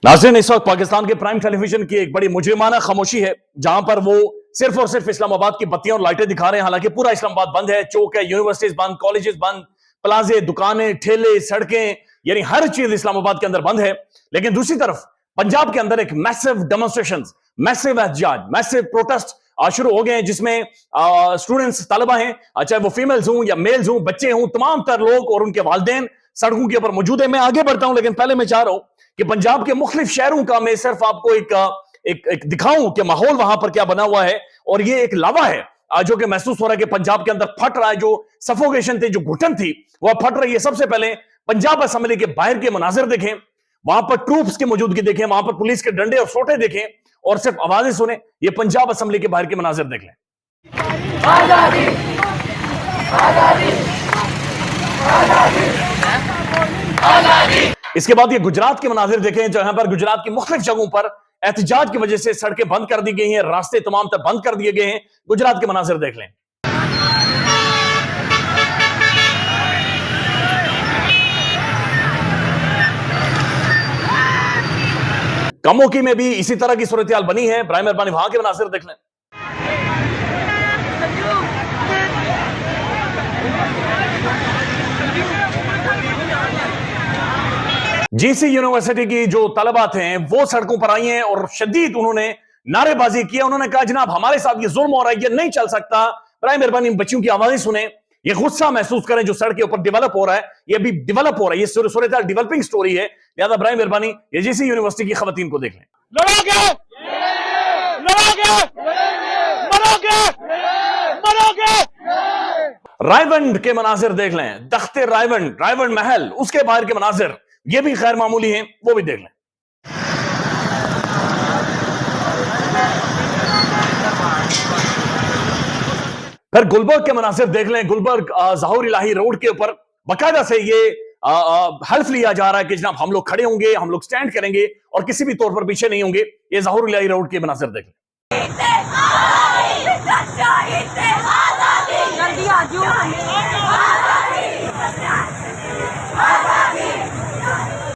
नाज़रीन, इस वक्त पाकिस्तान के प्राइम टेलीविजन की एक बड़ी मुजरिमाना खामोशी है, जहां पर वो सिर्फ और सिर्फ इस्लामाबाद की बत्तियां और लाइटें दिखा रहे हैं। हालांकि पूरा इस्लामाबाद बंद है, चौक है, यूनिवर्सिटीज बंद, कॉलेजेस बंद, प्लाजे, दुकानें, ठेले, सड़कें, यानी हर चीज इस्लामाबाद के अंदर बंद है। लेकिन दूसरी तरफ पंजाब के अंदर एक मैसिव डेमोन्स्ट्रेशन, मैसिव एहतजाज, मैसिव प्रोटेस्ट शुरू हो गए हैं, जिसमें स्टूडेंट्स, तलबा हैं, चाहे वो फीमेल्स हों या मेल्स हों, बच्चे हों, तमाम तर लोग और उनके वालिदैन सड़कों के ऊपर मौजूद है। मैं आगे बढ़ता हूं, लेकिन पहले मैं चाह रहा हूं कि पंजाब के मुख्तलिफ शहरों का मैं सिर्फ आपको एक दिखाऊं कि माहौल वहां पर क्या बना हुआ है। और ये एक लावा है जो कि महसूस हो रहा है कि पंजाब के अंदर फट रहा है। जो सफोकेशन थी, जो घुटन थी, वह फट रही है। सबसे पहले पंजाब असेंबली के बाहर के मनाजिर देखें, वहां पर ट्रूप्स की मौजूदगी देखें, वहां पर पुलिस के डंडे और सोटे देखें और सिर्फ आवाजें सुने। ये पंजाब असेंबली के बाहर के मनाजिर देख लें। आजादी, आजादी, आजादी, आजादी। इसके बाद ये गुजरात के मनाजिर देखें, जहां पर गुजरात की मुख्तलिफ जगहों पर एहतजाज की वजह से सड़कें बंद कर दी गई हैं, रास्ते तमाम तक बंद कर दिए गए हैं। गुजरात के मनाजिर देख लें। कमोकी में भी इसी तरह की सूरत हाल बनी है। बराए मेहरबानी वहां के मनाजिर देख लें। जीसी यूनिवर्सिटी की जो तलबा थे वो सड़कों पर आई हैं और शदीद उन्होंने नारेबाजी किया। उन्होंने कहा, जनाब हमारे साथ ये जुल्म हो रहा है, ये नहीं चल सकता। बराए मेहरबानी बच्चियों की आवाजें सुने, ये गुस्सा महसूस करें जो सड़क के ऊपर डेवलप हो रहा है। ये भी डेवलप हो रहा है, ये सूरत डेवलपिंग स्टोरी है। लिहाजा बराए मेहरबानी ये जीसी यूनिवर्सिटी की खवातीन को देख लें। लड़ोगे, लड़ोगे, मरोगे, मरोगे। रायवंड के मनाजिर देख लें। तख्ते रायवंड, रायवंड महल, उसके बाहर के मनाजिर ये भी खैर मामूली हैं, वो भी देख लें। फिर गुलबर्ग के मनासिर देख लें। गुलबर्ग ज़हूर इलाही रोड के ऊपर बाकायदा से ये हल्फ लिया जा रहा है कि जनाब हम लोग खड़े होंगे, हम लोग स्टैंड करेंगे और किसी भी तौर पर पीछे नहीं होंगे। ये ज़हूर इलाही रोड के मनासिर देख लें।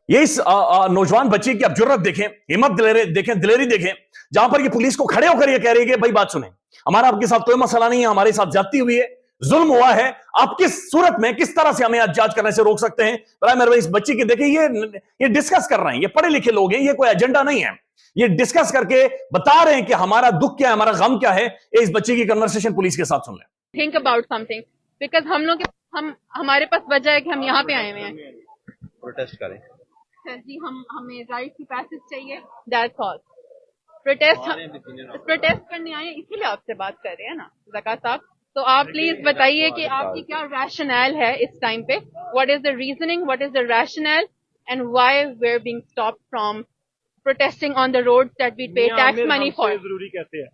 ये इस नौजवान बच्ची की अब जुर्रत देखें, हिम्मत देखें, दिलेरी देखें, जहां पर ये पुलिस को खड़े होकर ये कह रही है कि भाई बात सुने, हमारा आपके साथ कोई मसला नहीं है, हमारे साथ ज्यादती हुई है, जुल्म हुआ है, आप किस सूरत में, किस तरह से हमें एहतजाज करने से रोक सकते हैं। बराए मेहरबानी इस बच्ची की देखिए, ये डिस्कस कर रहे हैं, ये पढ़े लिखे लोग हैं, ये कोई एजेंडा नहीं है, ये डिस्कस करके बता रहे हैं कि हमारा दुख क्या है, हमारा गम क्या है। इस बच्ची की कन्वर्सेशन पुलिस के साथ सुन लें। थिंक अबाउट समथिंग, बिकॉज हमारे पास वजह है कि हम यहाँ पे आए हुए हैं, प्रोटेस्ट करें। जी हमें राइट की पैसेज चाहिए, दैट्स ऑल। प्रोटेस्ट करने आए हैं, इसीलिए आपसे बात कर रहे हैं ना ज़का साहब। तो आप प्लीज बताइए कि आपकी क्या रैशनल है इस टाइम पे, what is the reasoning, what is the rational and why we are being stopped from protesting on the road that we pay tax money for. जरूरी कहते हैं।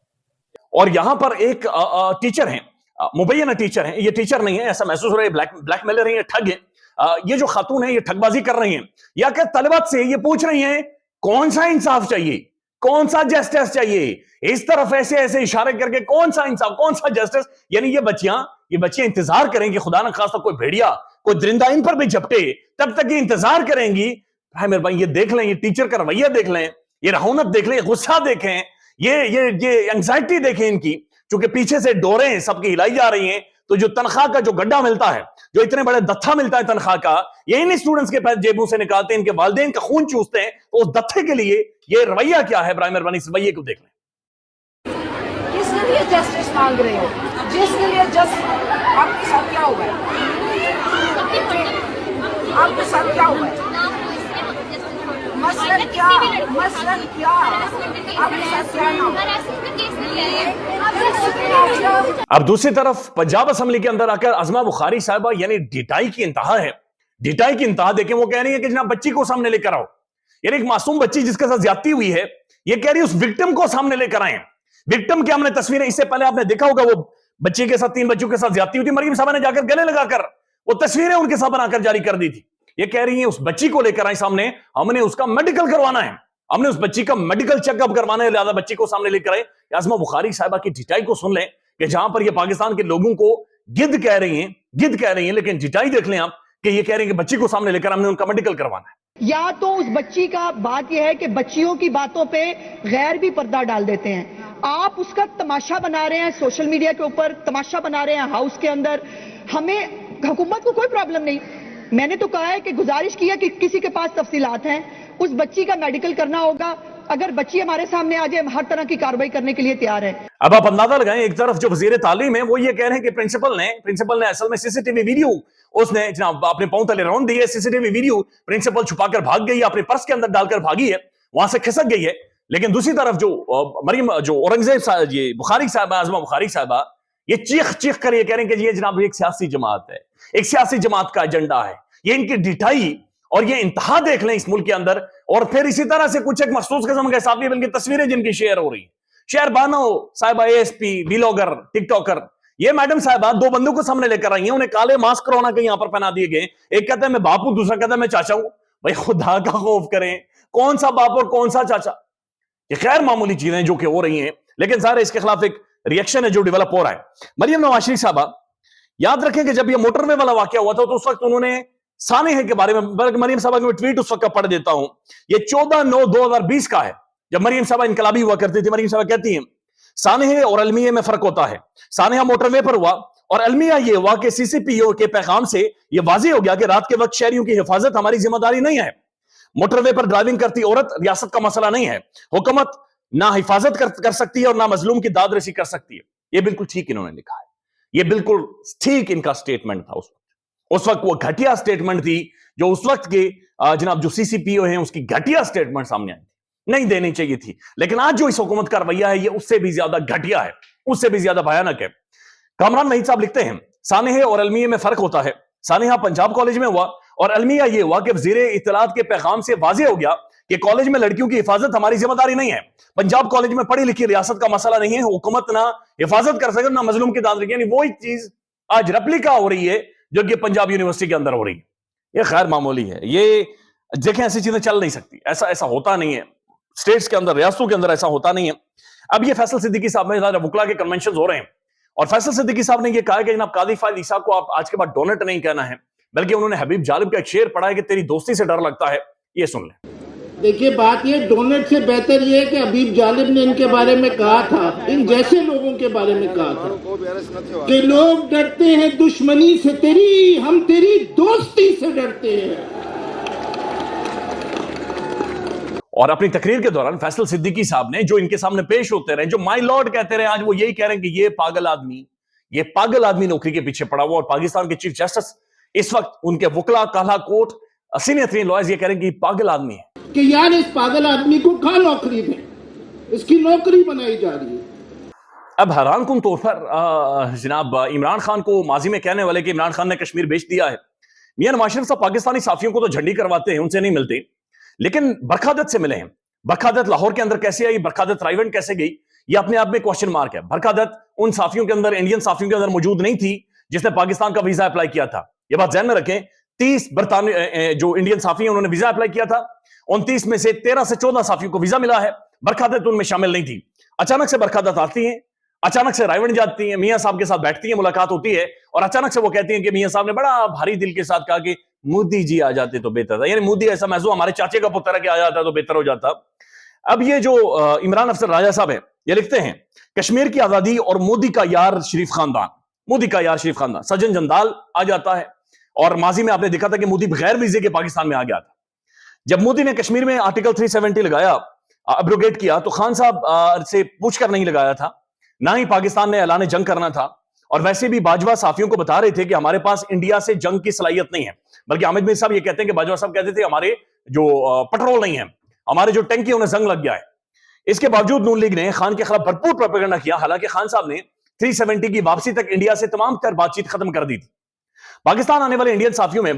और यहां पर एक टीचर हैं, मुबैना टीचर हैं, ये टीचर नहीं है, ऐसा महसूस हो रहा है, ब्लैकमेलर हैं, ये ठग है। ये जो खातून है ये ठगबाजी कर रही हैं, या क्या तलबत से ये पूछ रही हैं कौन सा इंसाफ चाहिए, कौन सा जस्टिस चाहिए, इस तरफ ऐसे ऐसे इशारे करके कौन सा इंसाफ, कौन सा जस्टिस। यानी ये बच्चियां इंतजार करेंगी, खुदा न खास्ता कोई भेड़िया, कोई दरिंदा इन पर भी झपटे, तब तक ये इंतजार करेंगी। भाई मेरे भाई ये देख लें, ये टीचर का रवैया देख लें, ये रहुनत देख लें, गुस्सा देखें, ये एंग्जाइटी देखें इनकी, क्योंकि पीछे से डोरें सबकी हिलाई जा रही हैं। तो जो तनख्वाह का जो गड्ढा मिलता है, जो इतने बड़े दत्था मिलता है तनख्वाह का, ये इन स्टूडेंट्स के पास जेबों से निकालते हैं, इनके वालिदैन का खून चूसते हैं। तो उस दत्थे के लिए ये रवैया क्या है, बराए मेहरबानी इस रवैये को देख लें। किसके लिए जस्टिस मांग रहे हो, जिसके लिए जस्टिस, आपके साथ क्या हुआ है, आपके साथ क्या हुआ है, मसलन क्या, मसलन क्या, आपके साथ क्या ना। अब दूसरी तरफ पंजाब असेंबली के अंदर आकर अज़मा बुखारी साहिबा, यानी डिटाई की इंतहा है, डिटाई की इंतहा देखें। वो कह रही है कि जनाब बच्ची को सामने लेकर आओ, यानी एक मासूम बच्ची जिसके साथ ज्यादती हुई है, ये कह रही है उस विक्टिम को सामने लेकर आए। विक्टिम की हमने तस्वीरें, इससे पहले आपने देखा होगा, वो बच्ची के साथ 3 बच्चों के साथ ज्यादती हुई थी, मरीम साहब ने जाकर गले लगाकर वो तस्वीरें उनके साथ बनाकर जारी कर दी थी। ये कह रही है उस बच्ची को लेकर आए सामने, हमने उसका मेडिकल करवाना है, हमने उस बच्ची का मेडिकल चेकअप करवाना है, लिहाजा बच्ची को सामने लेकर आए। अज़मा बुखारी साहिबा की डिटाई को सुन लें कि जहां पर ये पाकिस्तान के लोगों को गिद्ध कह रही हैं, लेकिन डिटाई देख लें आप कि ये कह रहे हैं कि बच्ची को सामने लेकर हमने उनका मेडिकल करवाना है। या तो उस बच्ची का बात यह है कि बच्चियों की बातों पे गैर भी पर्दा डाल देते हैं, आप उसका तमाशा बना रहे हैं, सोशल मीडिया के ऊपर तमाशा बना रहे हैं हाउस के अंदर। हमें हुकूमत को कोई प्रॉब्लम नहीं, मैंने तो कहा है कि गुजारिश की है कि किसी के पास तफसीलात हैं, उस बच्ची का मेडिकल करना होगा, अगर बच्ची हमारे सामने आ जाए हम हर तरह की कार्रवाई करने के लिए तैयार हैं। अब आप अंदाजा लगाएं, एक तरफ जो वजीर तालीम है वो ये कह रहे हैं कि प्रिंसिपल ने असल में सीसीटीवी वीडियो उसने जनाब अपने पांव तले रौंद दी है, सीसीटीवी वीडियो प्रिंसिपल छुपाकर भाग गई है, अपने पर्स के अंदर डालकर भागी है, वहां से खिसक गई है। लेकिन दूसरी तरफ जो मरियम जो औरंगजेब ये बुखारी साहबा आजमा बुखारी साहबा ये चीख चीख कर ये कह रहे हैं कि ये जनाब एक सियासी जमात है, एक सियासी जमात का एजेंडा है, ये इनकी ढिठाई और ये इंतहा देख लें इस मुल्क के अंदर। और फिर इसी तरह से कुछ एक मखसूस किस्म के साफी बल्कि तस्वीरें जिनकी शेयर हो रही है, शेयर बानो साहिबा एएसपी व्लॉगर टिकटॉकर, ये मैडम साहिबा दो बंदों को सामने लेकर आई हैं, उन्हें काले मास्क कोरोना के यहां पर पहना दिए गए, एक कहता है मैं बाप हूं, दूसरा कहता है मैं चाचा हूं। भाई खुदा का खौफ करें, कौन सा बाप और कौन सा चाचा? ये खैर मामूली चीजें जो कि हो रही हैं, लेकिन सारे इसके खिलाफ एक रिएक्शन है जो डेवलप हो रहा है। मरियम नवाज शरीफ साहबा याद रखें कि जब ये मोटरवे वाला वाकया हुआ था तो उस वक्त उन्होंने सानेह के बारे में, मरियम साहबा का ट्वीट उस वक्त का पढ़ देता हूं, ये 14/9/2020 का है, जब मरियम साहबा इनकलाबी हुआ करती थी। मरियम साहबा कहती हैं सानेह और अलमिया में फर्क होता है, सानेह मोटरवे पर हुआ और अलमिया ये हुआ कि सीसीपीओ के पैगाम से यह वाज़ेह हो गया कि रात के वक्त शहरियों की हिफाजत हमारी जिम्मेदारी नहीं है। मोटरवे पर ड्राइविंग करती औरत रियासत का मसला नहीं है, हुकूमत ना हिफाजत कर सकती है और ना मजलूम की दादरसी कर सकती है। यह बिल्कुल ठीक इन्होंने लिखा है, यह बिल्कुल ठीक इनका स्टेटमेंट था। उस वक्त वो घटिया स्टेटमेंट थी जो उस वक्त के जनाब जो सीसीपीओ हैं उसकी घटिया स्टेटमेंट सामने आई थी, नहीं देनी चाहिए थी। लेकिन आज जो इस हुकूमत का रवैया है ये उससे भी ज्यादा घटिया है, उससे भी ज्यादा भयानक है। कामरान वहीद साहब लिखते हैं सानेह और अलमिया में फर्क होता है, सानेहा पंजाब कॉलेज में हुआ और अलमिया ये हुआ कि वज़ीर इत्तलात के पैगाम से वाज़ेह हो गया कि कॉलेज में लड़कियों की हिफाजत हमारी जिम्मेदारी नहीं है। पंजाब कॉलेज में पढ़ी लिखी रियासत का मसला नहीं है, हुकूमत ना हिफाजत कर सके ना मजलूम की दादरसी, यानी वही चीज आज रेप्लिका हो रही है जो कि पंजाब यूनिवर्सिटी के अंदर हो रही है। ये खैर मामूली है, ये देखें ऐसी चीजें चल नहीं सकती, ऐसा होता नहीं है स्टेट्स के अंदर, रियासतों के अंदर ऐसा होता नहीं है। अब ये फैसल सिद्दीकी साहब में वकला के कन्वेंशन हो रहे हैं और फैसल सिद्दीकी साहब ने ये कहा कि जनाब कादी फाइज ईसा को आप आज के बाद डोनेट नहीं कहना है, बल्कि उन्होंने हबीब जालिब का एक शेर पढ़ा है कि तेरी दोस्ती से डर लगता है। ये सुन लें। देखिए बात ये डोनेट से बेहतर ये है कि हबीब जालिब ने इनके बारे में कहा था, इन जैसे लोगों के बारे में कहा था कि लोग डरते हैं दुश्मनी से तेरी, हम तेरी दोस्ती से डरते हैं। और अपनी तकरीर के दौरान फैसल सिद्दीकी साहब ने जो इनके सामने पेश होते रहे, जो माय लॉर्ड कहते रहे, आज वो यही कह रहे हैं कि ये पागल आदमी नौकरी के पीछे पड़ा हुआ। और पाकिस्तान के चीफ जस्टिस इस वक्त उनके वकला काला कोट सीनियर 3 लॉयर्स ये कह रहे हैं कि पागल आदमी है कि यार इस पागल आदमी को कहां नौकरी दें, इसकी नौकरी बनाई जा रही है। अब हैरान कुन तौर पर जनाब इमरान खान को माजी में कहने वाले कि इमरान खान ने कश्मीर बेच दिया है। मियां नवाज शरीफ साहब पाकिस्तानी साफियों को तो झंडी करवाते हैं, उनसे नहीं मिलते, लेकिन बरखादत से मिले हैं। बरखादत लाहौर के अंदर कैसे आई, बरखादत रायवंड कैसे गई, ये अपने आप में क्वेश्चन मार्क है। बरखादत उन साफियों के अंदर, इंडियन साफियों के अंदर मौजूद नहीं थी जिसने पाकिस्तान का वीजा अप्लाई किया था। ये बात ध्यान में रखें, 30 बरतानवी जो इंडियन साफी हैं उन्होंने वीजा अप्लाई किया था, 29 में से 13 से 14 साफियों को वीजा मिला है, बरखादत उनमें शामिल नहीं थी। अचानक से बरखादत आती हैं, अचानक से रायवंड जाती हैं, मियां साहब के साथ बैठती हैं, मुलाकात होती है और अचानक से वो कहती हैं कि मियां साहब ने बड़ा भारी दिल के साथ कहा कि मोदी जी आ जाते तो बेहतर था, यानी मोदी ऐसा महसूस हमारे चाचे का पुत्र है कि आ जाता तो बेहतर हो जाता। अब ये जो इमरान अफसर राजा साहब है ये लिखते हैं कश्मीर की आजादी और मोदी का यार शरीफ खानदान, सज्जन जंदाल आ जाता है। और माजी में आपने देखा था कि मोदी बगैर वीजे के पाकिस्तान में आ गया था। जब मोदी ने कश्मीर में आर्टिकल 370 लगाया, अब्रोगेट किया, तो खान साहब से पूछकर नहीं लगाया था, ना ही पाकिस्तान ने ऐलान जंग करना था। और वैसे भी बाजवा साफियों को बता रहे थे कि हमारे पास इंडिया से जंग की सलाहियत नहीं है, बल्कि हामिद मीर साहब ये कहते हैं कि बाजवा साहब कहते थे हमारे जो पेट्रोल नहीं है, हमारे जो टैंकी उन्हें जंग लग गया है। इसके बावजूद नून लीग ने खान के खिलाफ भरपूर प्रोपेगेंडा किया, हालांकि खान साहब ने 370 की वापसी तक इंडिया से तमाम तर बातचीत खत्म कर दी थी। पाकिस्तान आने वाले इंडियन साफियों में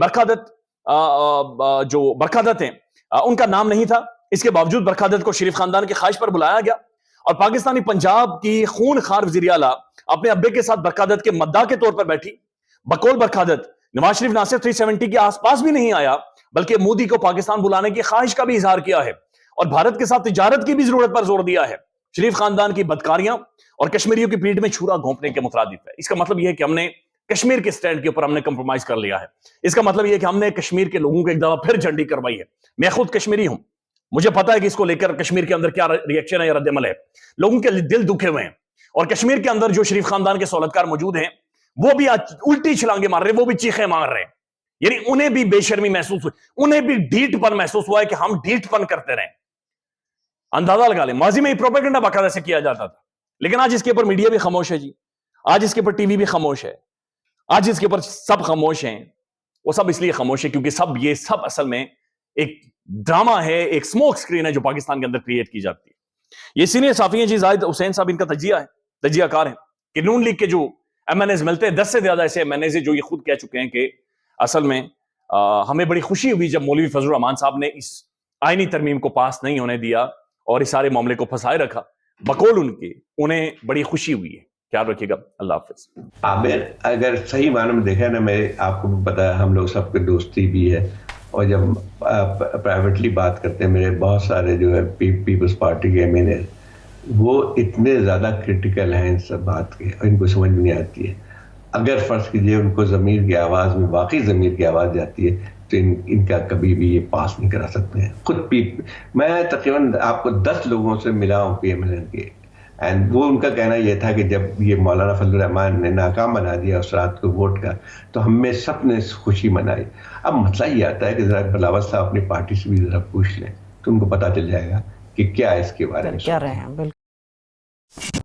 जो बरखादत हैं उनका नाम नहीं था। इसके बावजूद बरखादत को शरीफ खानदान की ख्वाहिश पर बुलाया गया और पाकिस्तानी पंजाब की खून खार वज़ीर आला अपने अब्बे के साथ बरखादत के मद्दा के तौर पर बैठी। बकौल बरखादत नवाज शरीफ ना सिर्फ 370 के आसपास भी नहीं आया, बल्कि मोदी को पाकिस्तान बुलाने की ख्वाहिश का भी इजहार किया है और भारत के साथ तिजारत की भी जरूरत पर जोर दिया है। शरीफ खानदान की बदकारियां और कश्मीरियों की पीठ में छुरा घोंपने के मुतरादिफ है। इसका मतलब यह है कि हमने कश्मीर के स्टैंड के ऊपर हमने कंप्रोमाइज कर लिया है। इसका मतलब यह कि हमने कश्मीर के लोगों को एक दफा फिर झंडी करवाई है। मैं खुद कश्मीरी हूं, मुझे पता है कि इसको लेकर कश्मीर के अंदर क्या रिएक्शन है या रद्दमल है। लोगों के दिल दुखे हुए हैं और कश्मीर के अंदर जो शरीफ खानदान के सहूलतकार मौजूद हैं वो भी आज उल्टी छलांगे मार रहे हैं, वो भी चीखें मार रहे हैं। यानी उन्हें भी बेशर्मी महसूस हुई, उन्हें भी ढीठपन महसूस हुआ है कि हम ढीठपन करते रहे। अंदाजा लगा ले, माजी में ये प्रोपेगेंडा बाकायदा से किया जाता था, लेकिन आज इसके ऊपर मीडिया भी खामोश है जी, आज इसके ऊपर टीवी भी खामोश है, आज इसके ऊपर सब खामोश हैं। वो सब इसलिए खामोश है क्योंकि ये सब असल में एक ड्रामा है, एक स्मोक स्क्रीन है जो पाकिस्तान के अंदर क्रिएट की जाती है। ये सीनियर साफी हैं जी जाहिद हुसैन साहब, इनका तजियाकार है कि नून लीग के जो एमएनएज मिलते हैं, 10 से ज्यादा ऐसे एमएनएज जो ये खुद कह चुके हैं कि असल में हमें बड़ी खुशी हुई जब मौलवी फजलुर रहमान साहब ने इस आईनी तरमीम को पास नहीं होने दिया और इस सारे मामले को फंसाए रखा। बकौल उनके, उन्हें बड़ी खुशी हुई है। ख्याल रखिएगा, अल्लाह हाफिज। आमिर, अगर सही मानों में देखा ना, मेरे आपको भी पता है हम लोग सबके दोस्ती भी है, और जब प्राइवेटली बात करते हैं, मेरे बहुत सारे जो है पीपल्स पार्टी के एमएनए वो इतने ज़्यादा क्रिटिकल हैं इन सब बात के, और इनको समझ में नहीं आती है। अगर फ़र्ज़ कीजिए उनको ज़मीर की आवाज़ में वाकई ज़मीर की आवाज़ जाती है तो इनका कभी भी ये पास नहीं करा सकते हैं। खुद मैं तकरीबन आपको 10 लोगों से मिला हूँ PMLN के, एंड वो उनका कहना ये था कि जब ये मौलाना फजलुर रहमान ने नाकाम बना दिया उस रात को वोट का, तो हमें सब ने खुशी मनाई। अब मसला ये आता है कि ज़रा बिलावल साहब अपनी पार्टी से भी ज़रा पूछ लें तो उनको पता चल जाएगा कि क्या है इसके बारे में क्या रहे हैं। बिल्कुल।